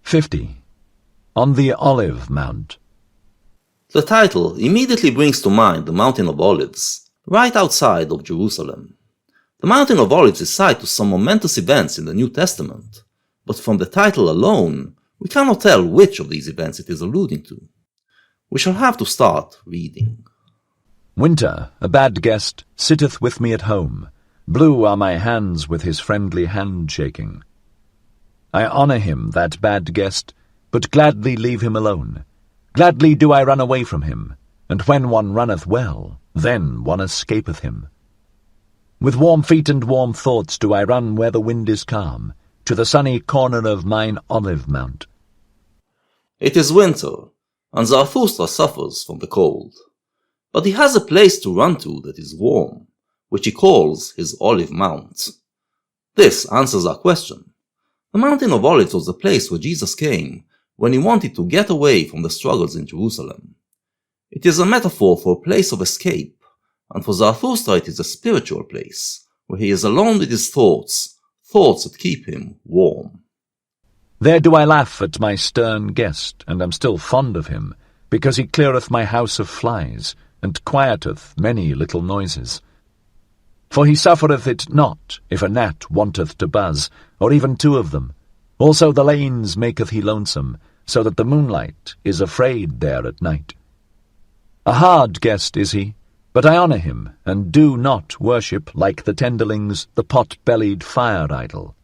50. On the Olive Mount. The title immediately brings to mind the Mountain of Olives, right outside of Jerusalem. The Mountain of Olives is tied to some momentous events in the New Testament, but from the title alone, we cannot tell which of these events it is alluding to. We shall have to start reading. Winter, a bad guest, sitteth with me at home. Blue are my hands with his friendly hand-shaking. I honour him, that bad guest, but gladly leave him alone. Gladly do I run away from him, and when one runneth well, then one escapeth him. With warm feet and warm thoughts do I run where the wind is calm, to the sunny corner of mine olive mount. It is winter, and Zarathustra suffers from the cold. But he has a place to run to that is warm, which he calls his olive mount. This answers our question. The Mountain of Olives was the place where Jesus came when he wanted to get away from the struggles in Jerusalem. It is a metaphor for a place of escape, and for Zarathustra it is a spiritual place, where he is alone with his thoughts that keep him warm. There do I laugh at my stern guest, and am still fond of him, because he cleareth my house of flies, and quieteth many little noises. For he suffereth it not, if a gnat wanteth to buzz, or even two of them. Also the lanes maketh he lonesome, so that the moonlight is afraid there at night. A hard guest is he, but I honour him, and do not worship, like the tenderlings, the pot-bellied fire idol.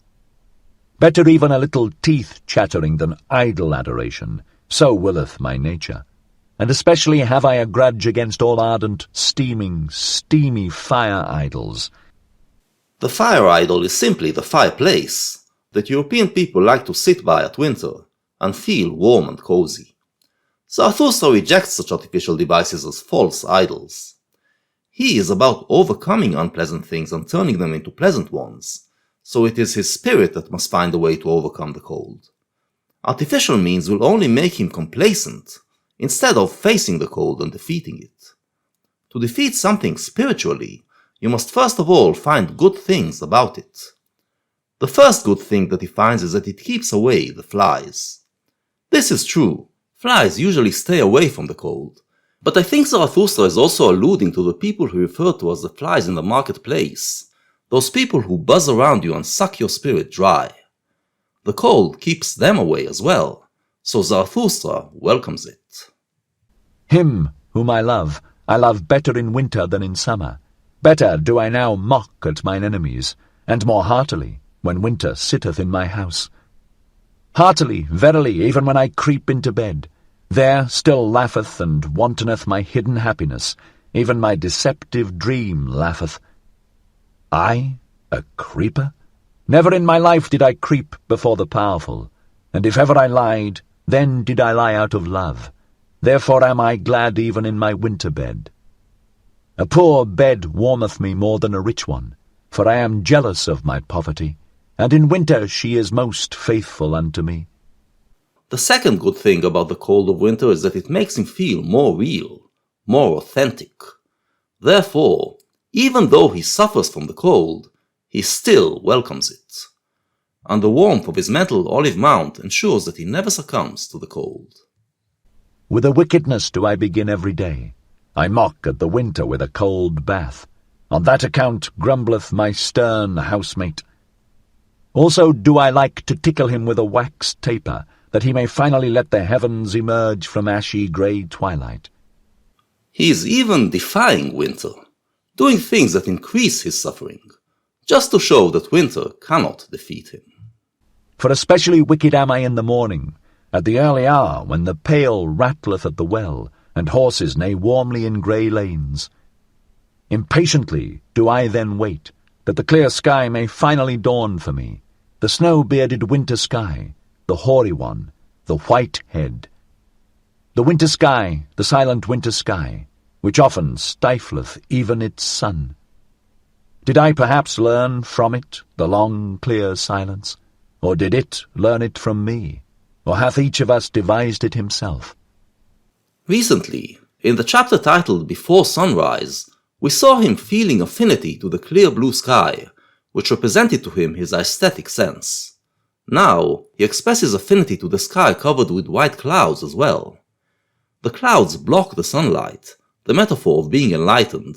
Better even a little teeth-chattering than idle adoration, so willeth my nature. And especially have I a grudge against all ardent, steamy fire idols. The fire idol is simply the fireplace that European people like to sit by at winter and feel warm and cozy. Zarathustra rejects such artificial devices as false idols. He is about overcoming unpleasant things and turning them into pleasant ones, so it is his spirit that must find a way to overcome the cold. Artificial means will only make him complacent, instead of facing the cold and defeating it. To defeat something spiritually, you must first of all find good things about it. The first good thing that he finds is that it keeps away the flies. This is true. Flies usually stay away from the cold, but I think Zarathustra is also alluding to the people he referred to as the flies in the marketplace, those people who buzz around you and suck your spirit dry. The cold keeps them away as well, so Zarathustra welcomes it. Him whom I love better in winter than in summer. Better do I now mock at mine enemies, and more heartily, when winter sitteth in my house. Heartily, verily, even when I creep into bed, there still laugheth and wantoneth my hidden happiness, even my deceptive dream laugheth. I, a creeper? Never in my life did I creep before the powerful, and if ever I lied, then did I lie out of love. Therefore am I glad even in my winter bed. A poor bed warmeth me more than a rich one, for I am jealous of my poverty, and in winter she is most faithful unto me. The second good thing about the cold of winter is that it makes him feel more real, more authentic. Therefore, even though he suffers from the cold, he still welcomes it. And the warmth of his mental olive mount ensures that he never succumbs to the cold. With a wickedness do I begin every day. I mock at the winter with a cold bath. On that account grumbleth my stern housemate. Also do I like to tickle him with a wax taper, that he may finally let the heavens emerge from ashy grey twilight. He is even defying winter, doing things that increase his suffering, just to show that winter cannot defeat him. For especially wicked am I in the morning, at the early hour when the pail rattleth at the well, and horses neigh warmly in grey lanes. Impatiently do I then wait, that the clear sky may finally dawn for me, the snow-bearded winter sky, the hoary one, the white head. The winter sky, the silent winter sky, which often stifleth even its sun. Did I perhaps learn from it the long, clear silence? Or did it learn it from me? Or hath each of us devised it himself? Recently, in the chapter titled Before Sunrise, we saw him feeling affinity to the clear blue sky, which represented to him his aesthetic sense. Now, he expresses affinity to the sky covered with white clouds as well. The clouds block the sunlight, the metaphor of being enlightened,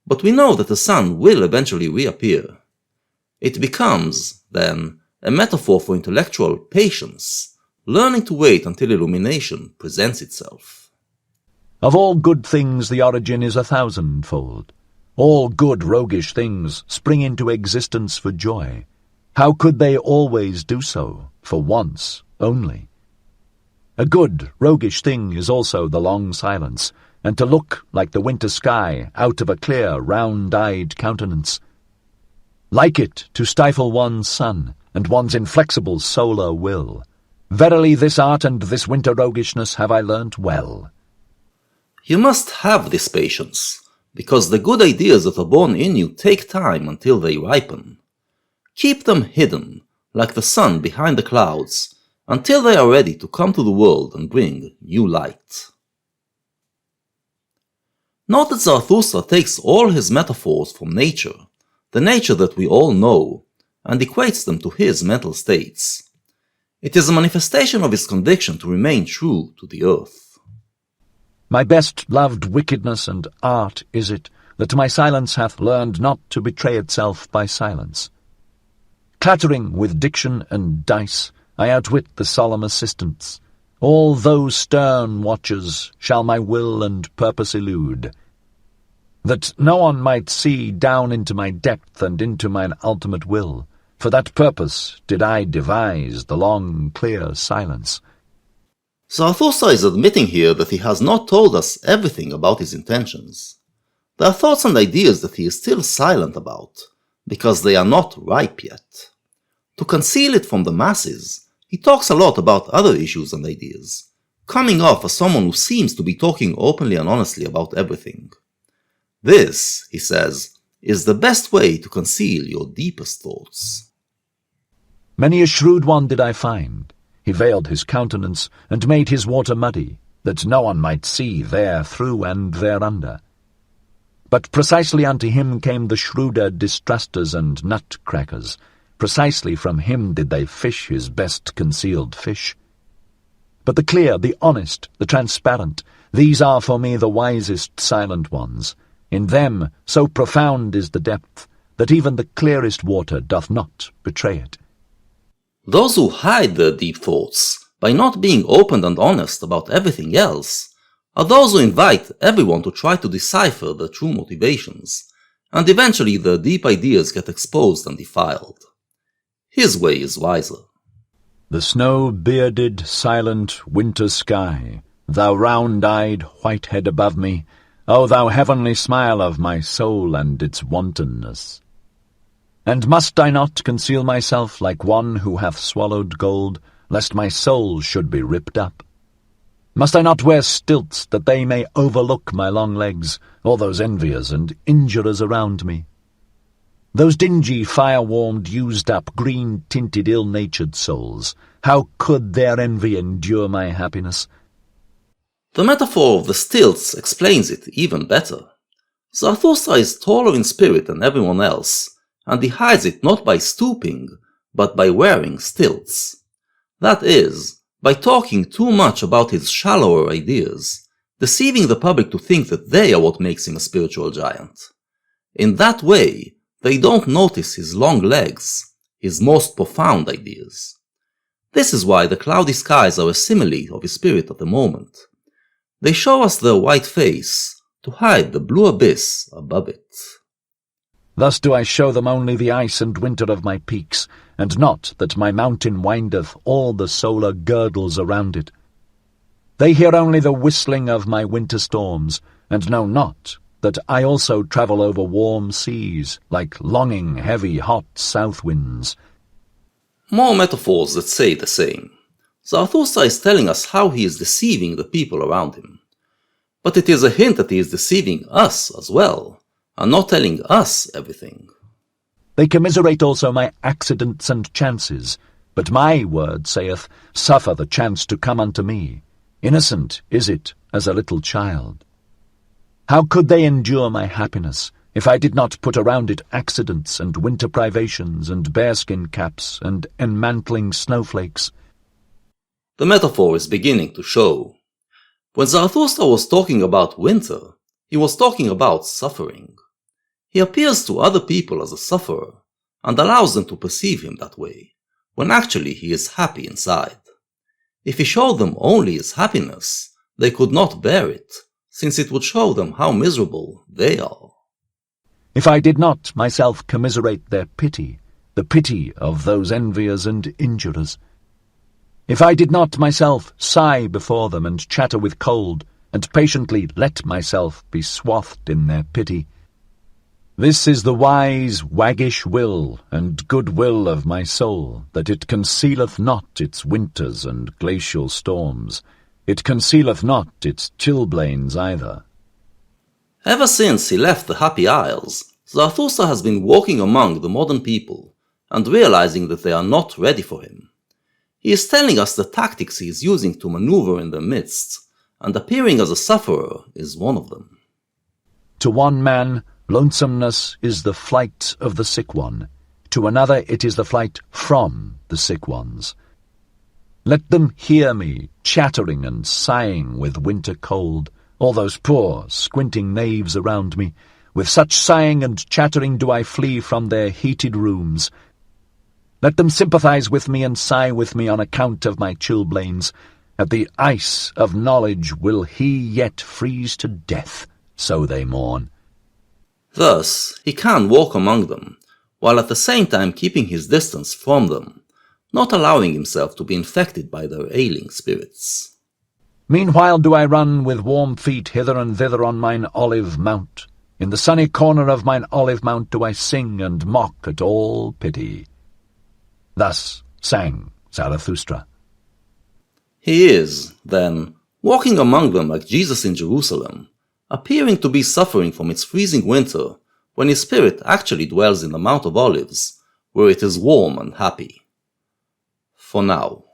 but we know that the sun will eventually reappear. It becomes, then, a metaphor for intellectual patience, learning to wait until illumination presents itself. Of all good things the origin is 1,000-fold. All good roguish things spring into existence for joy. How could they always do so, for once only? A good roguish thing is also the long silence, and to look like the winter sky out of a clear, round-eyed countenance. Like it to stifle one's sun, and one's inflexible solar will. Verily this art and this winter roguishness have I learnt well. You must have this patience, because the good ideas that are born in you take time until they ripen. Keep them hidden, like the sun behind the clouds, until they are ready to come to the world and bring new light. Note that Zarathustra takes all his metaphors from nature, the nature that we all know, and equates them to his mental states. It is a manifestation of his conviction to remain true to the earth. My best loved wickedness and art is it, that my silence hath learned not to betray itself by silence. Clattering with diction and dice, I outwit the solemn assistants. All those stern watchers shall my will and purpose elude, that no one might see down into my depth and into mine ultimate will. For that purpose did I devise the long, clear silence. Zarathustra is admitting here that he has not told us everything about his intentions. There are thoughts and ideas that he is still silent about, because they are not ripe yet. To conceal it from the masses, he talks a lot about other issues and ideas, coming off as someone who seems to be talking openly and honestly about everything. This, he says, is the best way to conceal your deepest thoughts. Many a shrewd one did I find. He veiled his countenance, and made his water muddy, that no one might see there through and thereunder. But precisely unto him came the shrewder distrusters and nutcrackers. Precisely from him did they fish his best concealed fish. But the clear, the honest, the transparent, these are for me the wisest silent ones. In them so profound is the depth, that even the clearest water doth not betray it. Those who hide their deep thoughts, by not being open and honest about everything else, are those who invite everyone to try to decipher their true motivations, and eventually their deep ideas get exposed and defiled. His way is wiser. The snow-bearded, silent winter sky, thou round-eyed white head above me, O thou heavenly smile of my soul and its wantonness! And must I not conceal myself like one who hath swallowed gold, lest my soul should be ripped up? Must I not wear stilts, that they may overlook my long legs, or those enviers and injurers around me? Those dingy, fire-warmed, used-up, green-tinted, ill-natured souls, how could their envy endure my happiness? The metaphor of the stilts explains it even better. Zarathustra is taller in spirit than everyone else, and he hides it not by stooping, but by wearing stilts. That is, by talking too much about his shallower ideas, deceiving the public to think that they are what makes him a spiritual giant. In that way, they don't notice his long legs, his most profound ideas. This is why the cloudy skies are a simile of his spirit at the moment. They show us their white face, to hide the blue abyss above it. Thus do I show them only the ice and winter of my peaks, and not that my mountain windeth all the solar girdles around it. They hear only the whistling of my winter storms, and know not that I also travel over warm seas, like longing, heavy, hot south winds. More metaphors that say the same. Zarathustra is telling us how he is deceiving the people around him. But it is a hint that he is deceiving us as well, and not telling us everything. They commiserate also my accidents and chances, but my word saith, Suffer the chance to come unto me. Innocent is it as a little child. How could they endure my happiness, if I did not put around it accidents and winter privations and bearskin caps and enmantling snowflakes. The metaphor is beginning to show. When Zarathustra was talking about winter, he was talking about suffering. He appears to other people as a sufferer, and allows them to perceive him that way, when actually he is happy inside. If he showed them only his happiness, they could not bear it, since it would show them how miserable they are. If I did not myself commiserate their pity, the pity of those enviers and injurers, if I did not myself sigh before them and chatter with cold, and patiently let myself be swathed in their pity, this is the wise, waggish will and good will of my soul, that it concealeth not its winters and glacial storms. It concealeth not its chilblains either. Ever since he left the Happy Isles, Zarathustra has been walking among the modern people, and realizing that they are not ready for him. He is telling us the tactics he is using to maneuver in their midst, and appearing as a sufferer is one of them. To one man, lonesomeness is the flight of the sick one. To another it is the flight from the sick ones. Let them hear me, chattering and sighing with winter cold, all those poor, squinting knaves around me. With such sighing and chattering do I flee from their heated rooms. Let them sympathize with me and sigh with me on account of my chilblains. At the ice of knowledge will he yet freeze to death, so they mourn. Thus, he can walk among them, while at the same time keeping his distance from them, not allowing himself to be infected by their ailing spirits. Meanwhile do I run with warm feet hither and thither on mine olive mount. In the sunny corner of mine olive mount do I sing and mock at all pity. Thus sang Zarathustra. He is, then, walking among them like Jesus in Jerusalem, appearing to be suffering from its freezing winter, when his spirit actually dwells in the Mount of Olives, where it is warm and happy. For now.